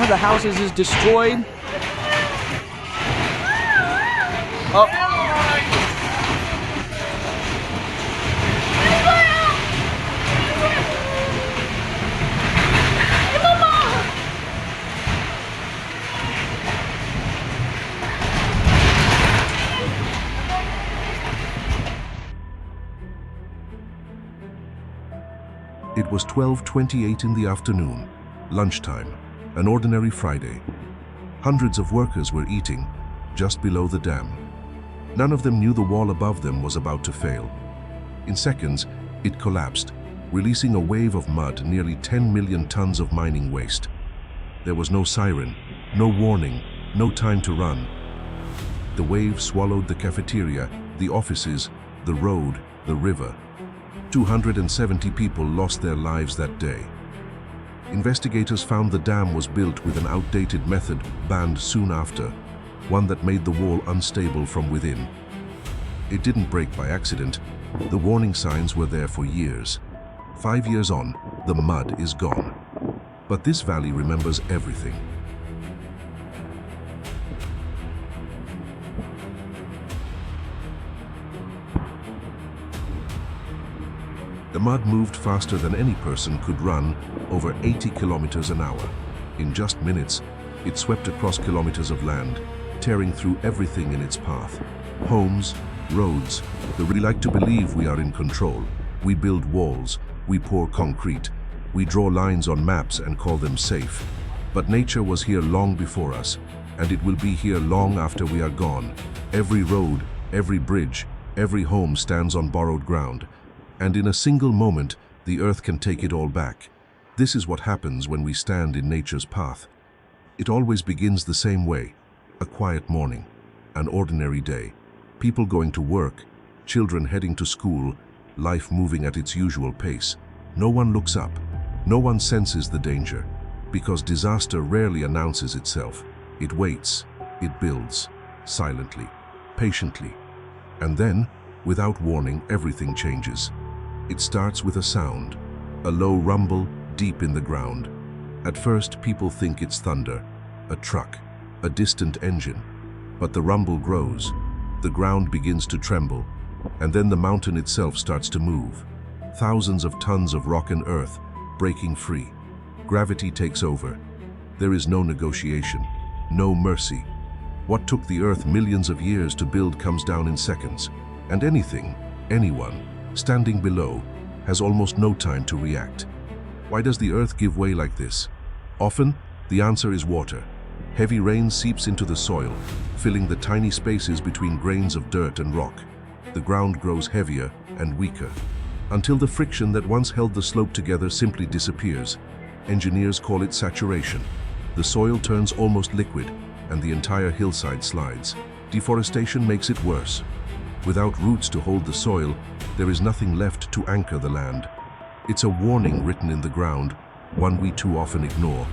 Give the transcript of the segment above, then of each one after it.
of the houses is destroyed. Oh. It was 12:28 in the afternoon, lunchtime, an ordinary Friday. Hundreds of workers were eating just below the dam. None of them knew the wall above them was about to fail. In seconds, it collapsed, releasing a wave of mud, nearly 10 million tons of mining waste. There was no siren, no warning, no time to run. The wave swallowed the cafeteria, the offices, the road, the river. 270 people lost their lives that day. Investigators found the dam was built with an outdated method banned soon after, one that made the wall unstable from within. It didn't break by accident. The warning signs were there for years. 5 years on, the mud is gone. But this valley remembers everything. The mud moved faster than any person could run, over 80 kilometers an hour. In just minutes, it swept across kilometers of land, tearing through everything in its path. Homes, roads. We like to believe we are in control. We build walls, we pour concrete, we draw lines on maps and call them safe. But nature was here long before us, and it will be here long after we are gone. Every road, every bridge, every home stands on borrowed ground. And in a single moment, the earth can take it all back. This is what happens when we stand in nature's path. It always begins the same way. A quiet morning, an ordinary day. People going to work, children heading to school, life moving at its usual pace. No one looks up. No one senses the danger. Because disaster rarely announces itself. It waits. It builds. Silently. Patiently. And then, without warning, everything changes. It starts with a sound, a low rumble deep in the ground. At first, people think it's thunder, a truck, a distant engine. But the rumble grows, the ground begins to tremble, and then the mountain itself starts to move. Thousands of tons of rock and earth breaking free. Gravity takes over. There is no negotiation, no mercy. What took the earth millions of years to build comes down in seconds. And anything, anyone, standing below, has almost no time to react. Why does the earth give way like this? Often, the answer is water. Heavy rain seeps into the soil, filling the tiny spaces between grains of dirt and rock. The ground grows heavier and weaker, until the friction that once held the slope together simply disappears. Engineers call it saturation. The soil turns almost liquid, and the entire hillside slides. Deforestation makes it worse. Without roots to hold the soil, there is nothing left to anchor the land. It's a warning written in the ground, one we too often ignore.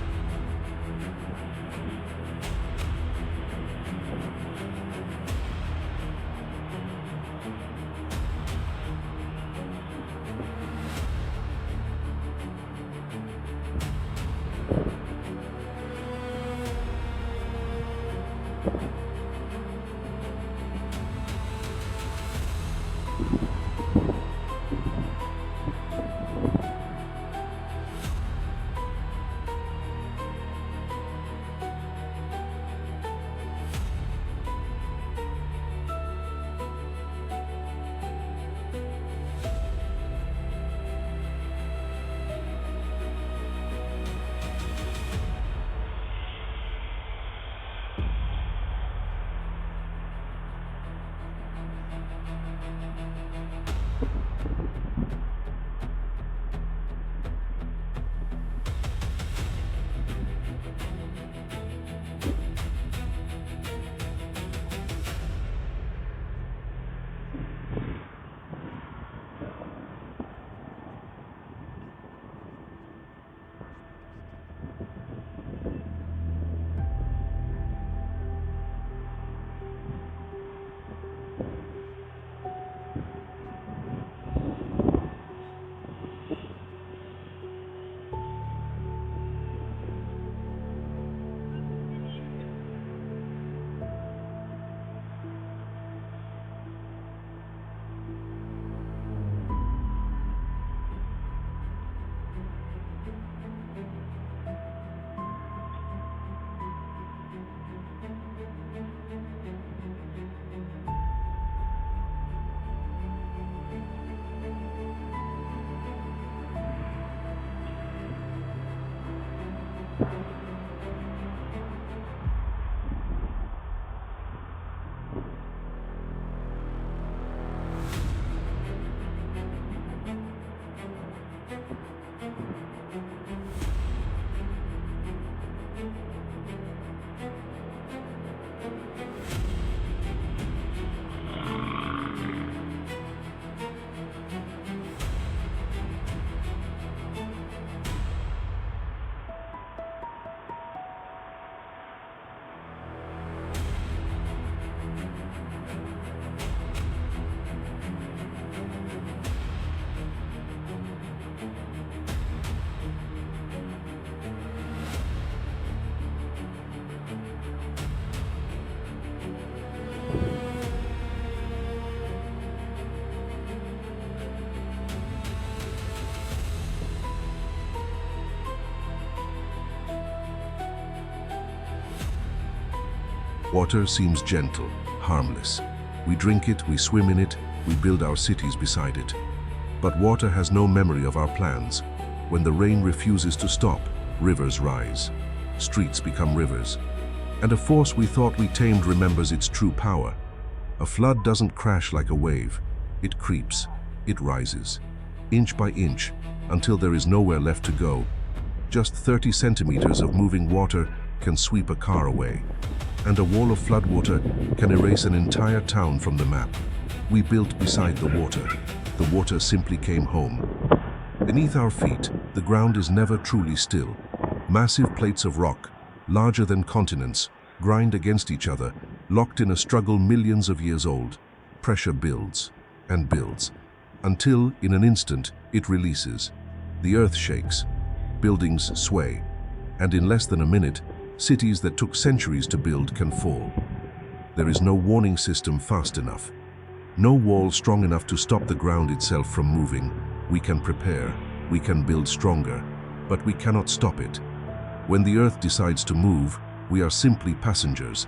Water seems gentle, harmless. We drink it, we swim in it, we build our cities beside it. But water has no memory of our plans. When the rain refuses to stop, rivers rise. Streets become rivers. And a force we thought we tamed remembers its true power. A flood doesn't crash like a wave. It creeps, it rises, inch by inch, until there is nowhere left to go. Just 30 centimeters of moving water can sweep a car away. And a wall of floodwater can erase an entire town from the map. We built beside the water. The water simply came home. Beneath our feet, the ground is never truly still. Massive plates of rock, larger than continents, grind against each other, locked in a struggle millions of years old. Pressure builds and builds, until, in an instant, it releases. The earth shakes, buildings sway, and in less than a minute, cities that took centuries to build can fall. There is no warning system fast enough. No wall strong enough to stop the ground itself from moving. We can prepare, we can build stronger, but we cannot stop it. When the earth decides to move, we are simply passengers.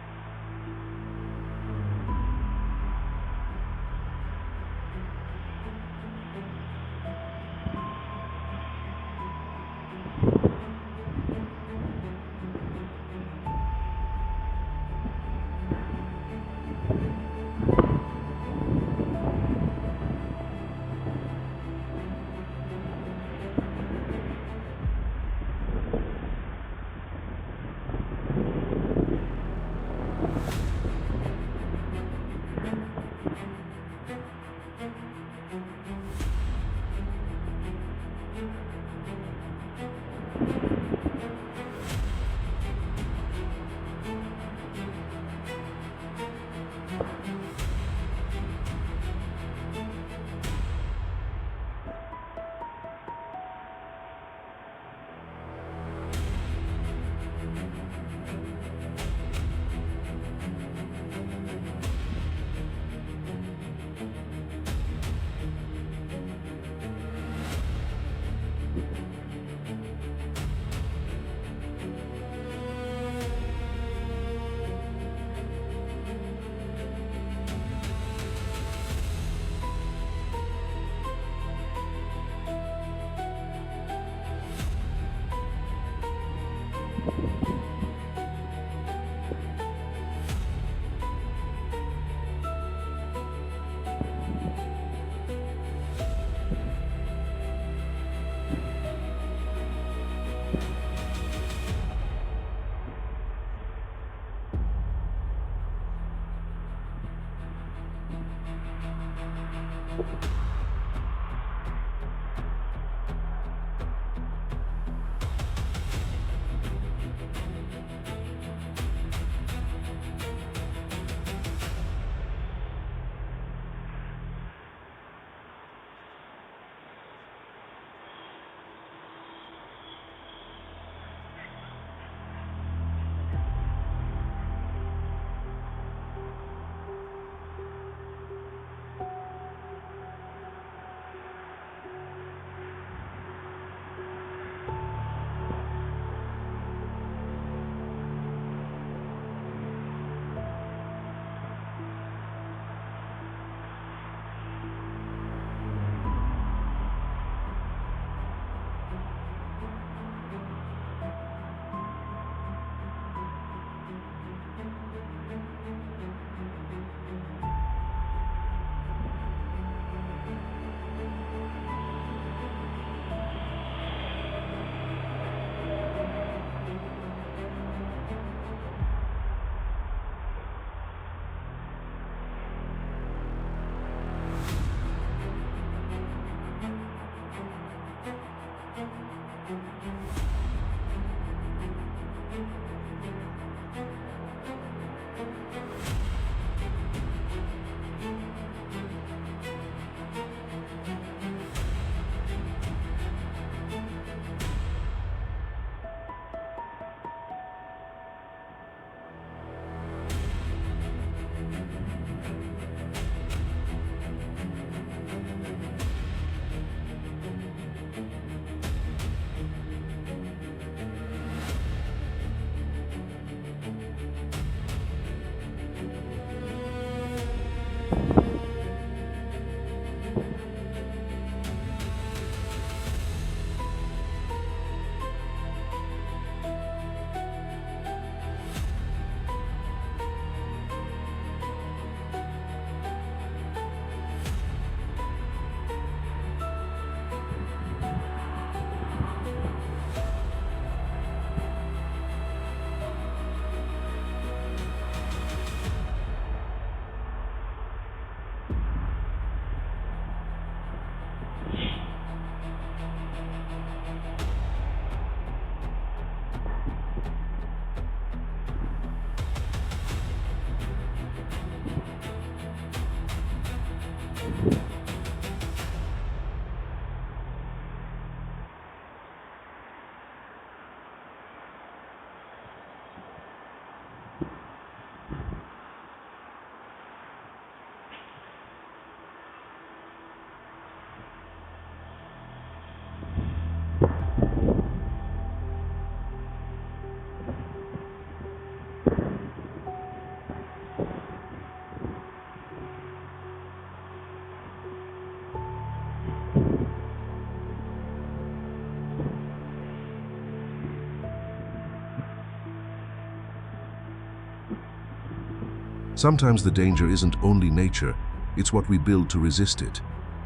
Sometimes the danger isn't only nature, it's what we build to resist it.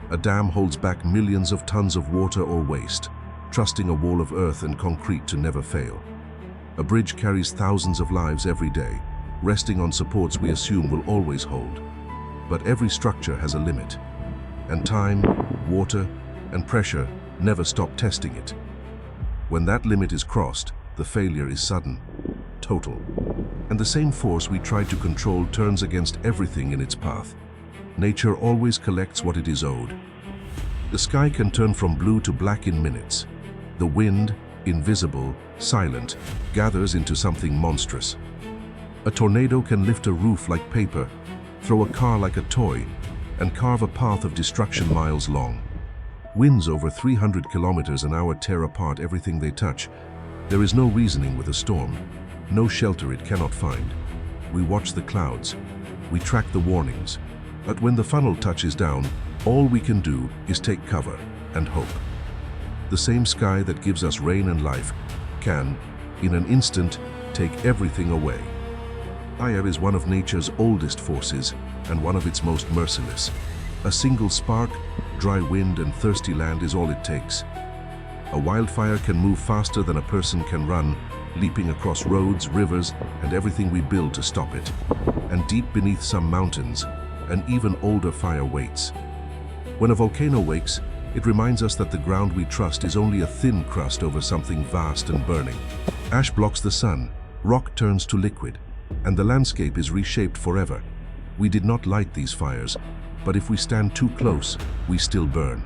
A dam holds back millions of tons of water or waste, trusting a wall of earth and concrete to never fail. A bridge carries thousands of lives every day, resting on supports we assume will always hold. But every structure has a limit, and time, water, and pressure never stop testing it. When that limit is crossed, the failure is sudden, total. And the same force we try to control turns against everything in its path. Nature always collects what it is owed. The sky can turn from blue to black in minutes. The wind, invisible, silent, gathers into something monstrous. A tornado can lift a roof like paper, throw a car like a toy, and carve a path of destruction miles long. Winds over 300 kilometers an hour tear apart everything they touch. There is no reasoning with a storm, no shelter it cannot find. We watch the clouds, we track the warnings, but when the funnel touches down, all we can do is take cover and hope. The same sky that gives us rain and life can, in an instant, take everything away. Fire is one of nature's oldest forces and one of its most merciless. A single spark, dry wind, and thirsty land is all it takes. A wildfire can move faster than a person can run, leaping across roads, rivers, and everything we build to stop it. And deep beneath some mountains, an even older fire waits. When a volcano wakes, it reminds us that the ground we trust is only a thin crust over something vast and burning. Ash blocks the sun, rock turns to liquid, and the landscape is reshaped forever. We did not light these fires, but if we stand too close, we still burn.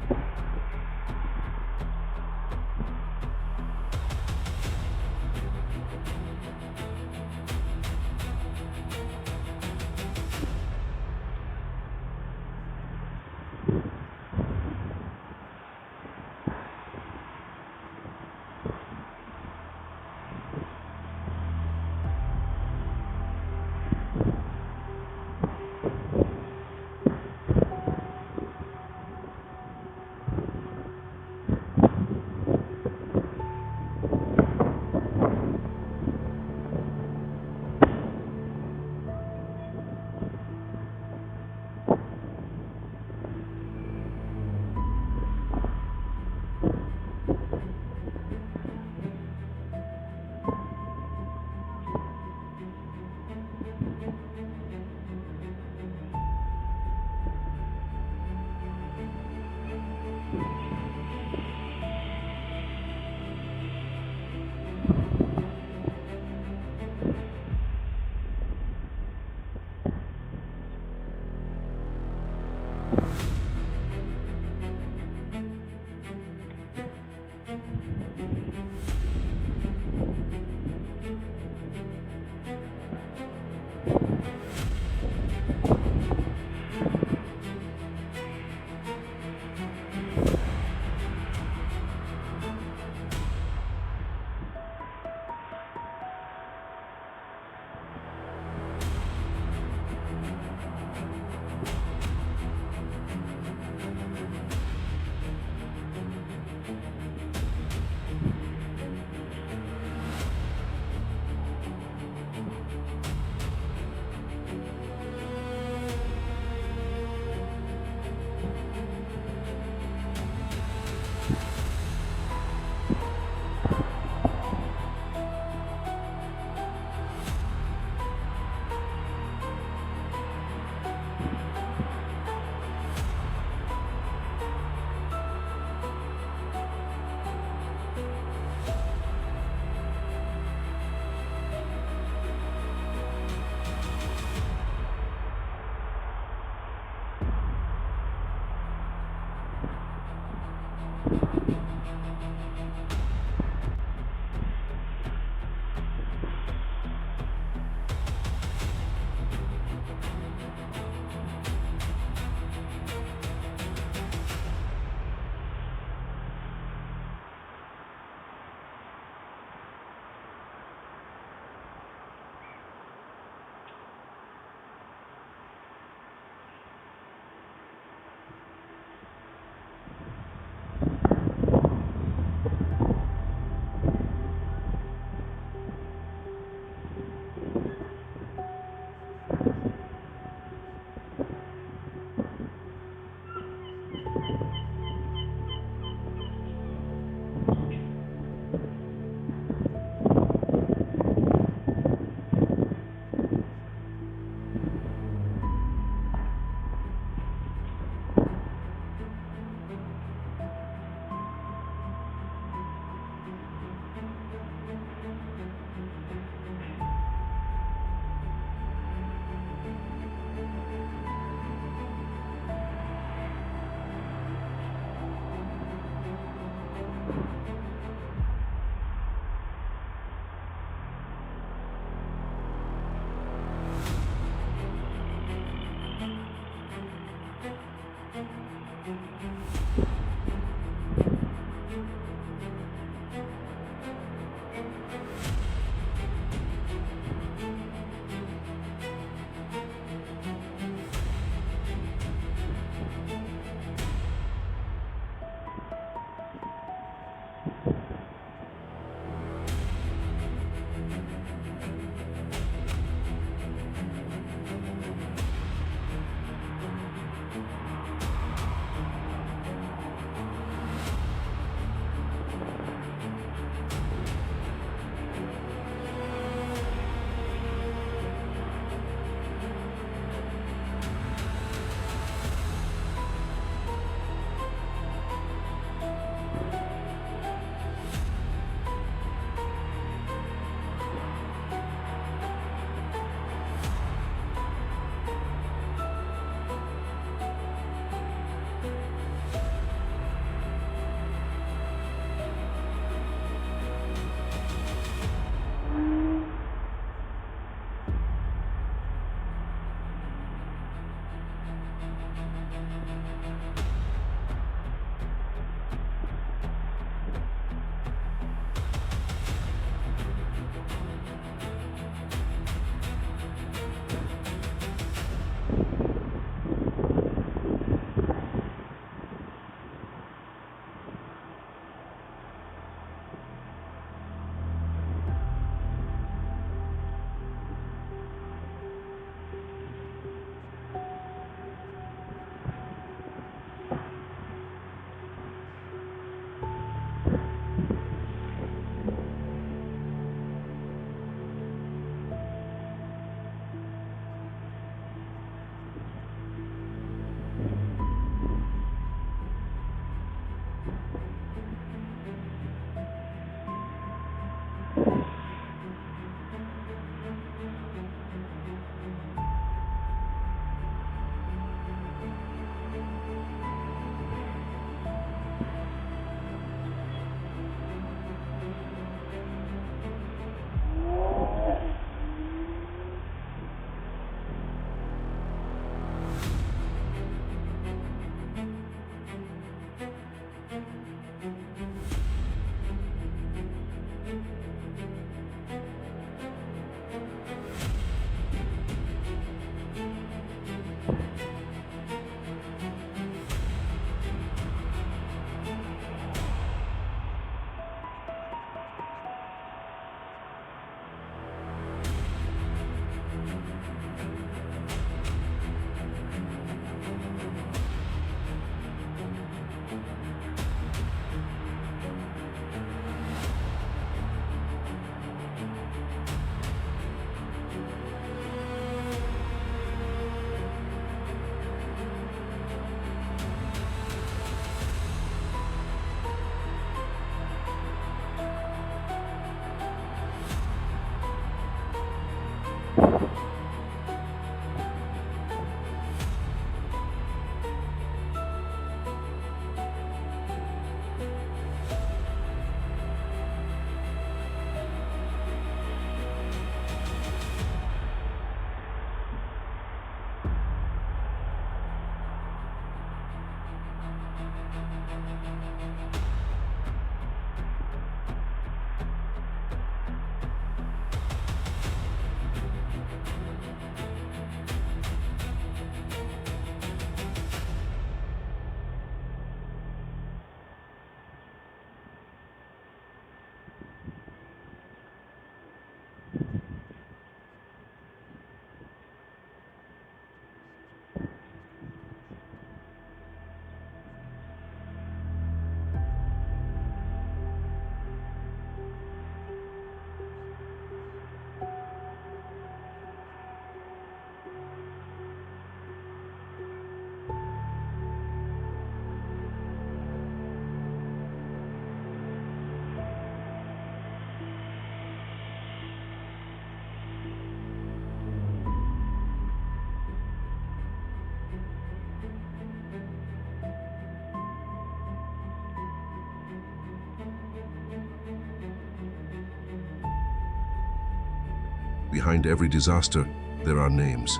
Behind every disaster, there are names.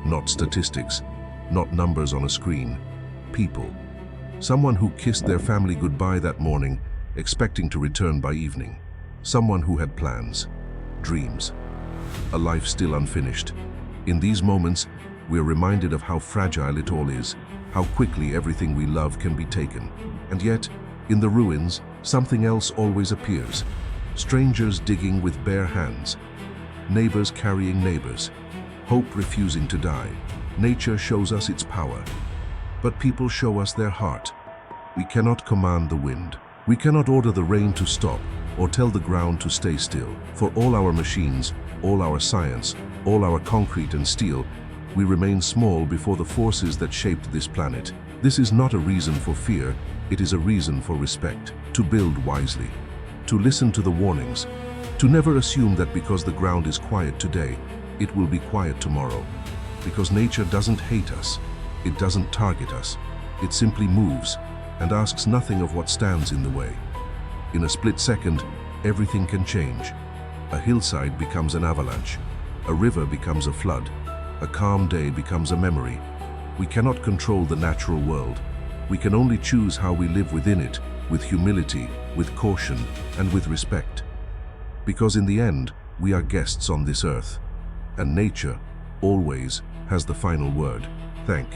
Not statistics, not numbers on a screen. People. Someone who kissed their family goodbye that morning, expecting to return by evening. Someone who had plans, dreams, a life still unfinished. In these moments, we're reminded of how fragile it all is, how quickly everything we love can be taken. And yet, in the ruins, something else always appears. Strangers digging with bare hands. Neighbors carrying neighbors. Hope refusing to die. Nature shows us its power. But people show us their heart. We cannot command the wind. We cannot order the rain to stop or tell the ground to stay still. For all our machines, all our science, all our concrete and steel, we remain small before the forces that shaped this planet. This is not a reason for fear, it is a reason for respect. To build wisely. To listen to the warnings. To never assume that because the ground is quiet today, it will be quiet tomorrow. Because nature doesn't hate us, it doesn't target us. It simply moves and asks nothing of what stands in the way. In a split second, everything can change. A hillside becomes an avalanche. A river becomes a flood. A calm day becomes a memory. We cannot control the natural world. We can only choose how we live within it, with humility, with caution, and with respect. Because in the end, we are guests on this earth, and nature always has the final word. Thank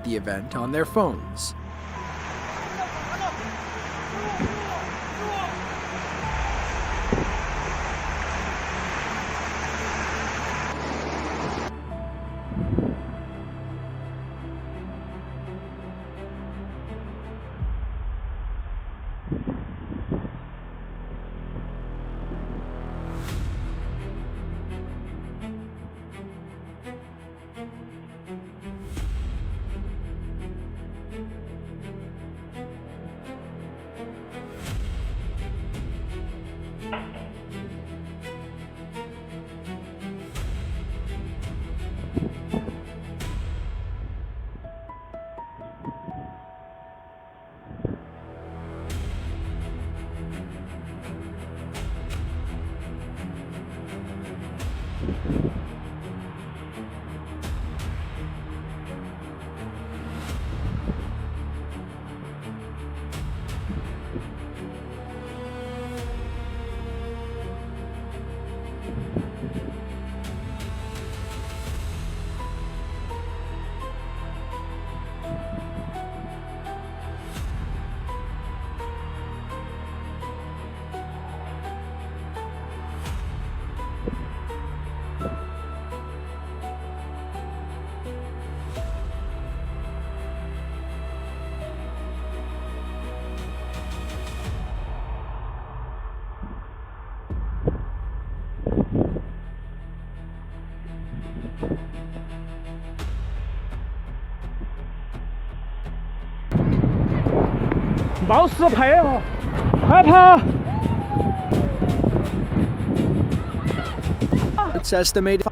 the event on their phones. 마우스 봐요. 아파. It's estimated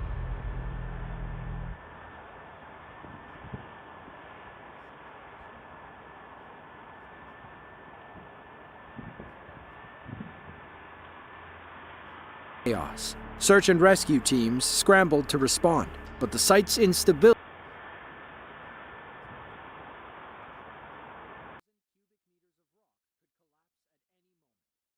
chaos. Search and rescue teams scrambled to respond, but the site's instability